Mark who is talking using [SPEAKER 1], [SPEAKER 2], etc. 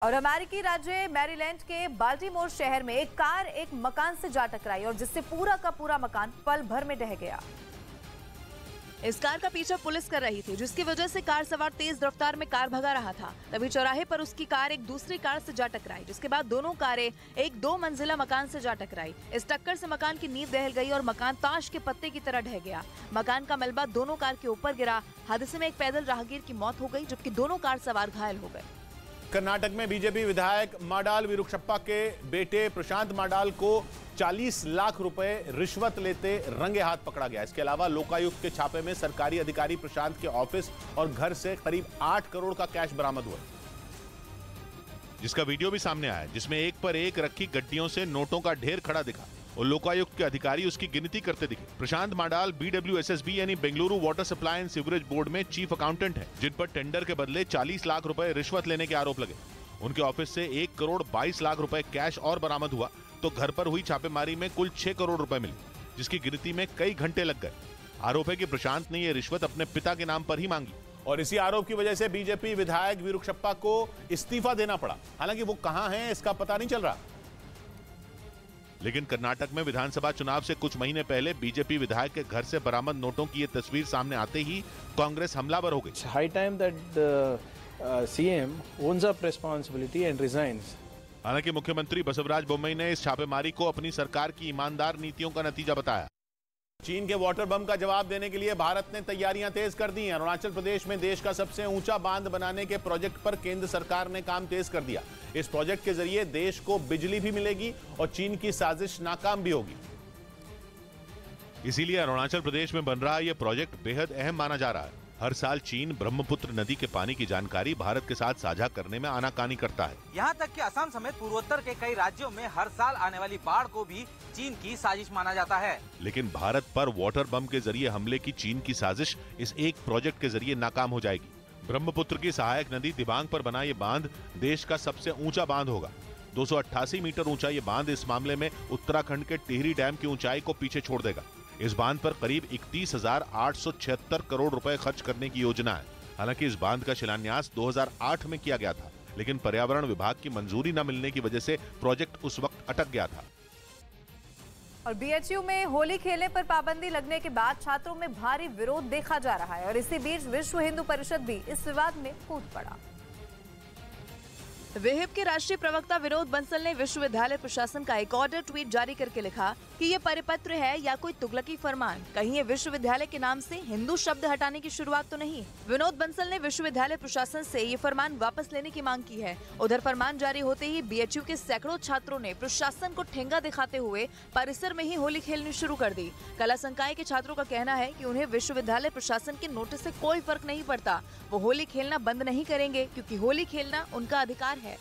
[SPEAKER 1] और अमेरिकी राज्य मैरीलैंड के बाल्टीमोर शहर में एक कार एक मकान से जा टकराई और जिससे पूरा का पूरा मकान पल भर में ढह गया। इस कार का पीछा पुलिस कर रही थी, जिसकी वजह से कार सवार तेज रफ्तार में कार भगा रहा था। तभी चौराहे पर उसकी कार एक दूसरी कार से जा टकराई, जिसके बाद दोनों कारें एक 2 मंजिला मकान से जा टकराई। इस टक्कर से मकान की नींव दहल गई और मकान ताश के पत्ते की तरह ढह गया। मकान का मलबा दोनों कार के ऊपर गिरा। हादसे में एक पैदल राहगीर की मौत हो गई, जबकि दोनों कार सवार घायल हो गए।
[SPEAKER 2] कर्नाटक में बीजेपी विधायक माडाल विरुक्षप्पा के बेटे प्रशांत माडाल को 40 लाख रुपए रिश्वत लेते रंगे हाथ पकड़ा गया। इसके अलावा लोकायुक्त के छापे में सरकारी अधिकारी प्रशांत के ऑफिस और घर से करीब 8 करोड़ का कैश बरामद हुआ,
[SPEAKER 3] जिसका वीडियो भी सामने आया, जिसमें एक पर एक रखी गड्डियों से नोटों का ढेर खड़ा दिखा और लोकायुक्त के अधिकारी उसकी गिनती करते दिखे। प्रशांत माडाल BWSSB यानी Bengaluru water supply and sewerage board में चीफ अकाउंटेंट है, जिन पर टेंडर के बदले 40 लाख रुपए रिश्वत लेने के आरोप लगे। उनके ऑफिस से 1 करोड़ 22 लाख रुपए कैश और बरामद हुआ, तो घर पर हुई छापेमारी में कुल 6 करोड़ रुपए मिले, जिसकी गिनती में कई घंटे लग गए। आरोप है कि प्रशांत ने यह रिश्वत अपने पिता के नाम पर ही मांगी
[SPEAKER 2] और इसी आरोप की वजह से बीजेपी विधायक विरुक्षप्पा को इस्तीफा देना पड़ा। हालांकि वो कहां हैं इसका पता नहीं चल रहा।
[SPEAKER 3] लेकिन कर्नाटक में विधानसभा चुनाव से कुछ महीने पहले बीजेपी विधायक के घर से बरामद नोटों की ये तस्वीर सामने आते ही कांग्रेस हमलावर हो गई।
[SPEAKER 4] High time that CM owns up responsibility and resigns.
[SPEAKER 3] हालांकि मुख्यमंत्री बसवराज बोम्मई ने इस छापेमारी को अपनी सरकार की ईमानदार नीतियों का नतीजा बताया।
[SPEAKER 2] चीन के वाटर बम का जवाब देने के लिए भारत ने तैयारियां तेज कर दी हैं। अरुणाचल प्रदेश में देश का सबसे ऊंचा बांध बनाने के प्रोजेक्ट पर केंद्र सरकार ने काम तेज कर दिया। इस प्रोजेक्ट के जरिए देश को बिजली भी मिलेगी और चीन की साजिश नाकाम भी होगी।
[SPEAKER 3] इसीलिए अरुणाचल प्रदेश में बन रहा यह प्रोजेक्ट बेहद अहम माना जा रहा है। हर साल चीन ब्रह्मपुत्र नदी के पानी की जानकारी भारत के साथ साझा करने में आनाकानी करता है।
[SPEAKER 5] यहाँ तक कि असम समेत पूर्वोत्तर के कई राज्यों में हर साल आने वाली बाढ़ को भी चीन की साजिश माना जाता है।
[SPEAKER 3] लेकिन भारत पर वाटर बम के जरिए हमले की चीन की साजिश इस एक प्रोजेक्ट के जरिए नाकाम हो जाएगी। ब्रह्मपुत्र की सहायक नदी दिबांग पर बना ये बांध देश का सबसे ऊंचा बांध होगा। 288 मीटर ऊंचा ये बांध इस मामले में उत्तराखंड के टिहरी डैम की ऊंचाई को पीछे छोड़ देगा। इस बांध पर करीब 31,876 करोड़ रुपए खर्च करने की योजना है। हालांकि इस बांध का शिलान्यास 2008 में किया गया था, लेकिन पर्यावरण विभाग की मंजूरी न मिलने की वजह से प्रोजेक्ट उस वक्त अटक गया था।
[SPEAKER 1] और BHU में होली खेलने पर पाबंदी लगने के बाद छात्रों में भारी विरोध देखा जा रहा है और इसी बीच विश्व हिंदू परिषद भी इस विवाद में कूद पड़ा। विहिप के राष्ट्रीय प्रवक्ता विनोद बंसल ने विश्वविद्यालय प्रशासन का एक ऑर्डर ट्वीट जारी करके लिखा कि ये परिपत्र है या कोई तुगलकी फरमान, कहीं ये विश्वविद्यालय के नाम से हिंदू शब्द हटाने की शुरुआत तो नहीं। विनोद बंसल ने विश्वविद्यालय प्रशासन से ये फरमान वापस लेने की मांग की है। उधर फरमान जारी होते ही BHU के सैकड़ों छात्रों ने प्रशासन को ठेंगा दिखाते हुए परिसर में ही होली खेलनी शुरू कर दी। कला संकाय के छात्रों का कहना है कि उन्हें विश्वविद्यालय प्रशासन के नोटिस से कोई फर्क नहीं पड़ता। वो होली खेलना बंद नहीं करेंगे क्योंकि होली खेलना उनका अधिकार है।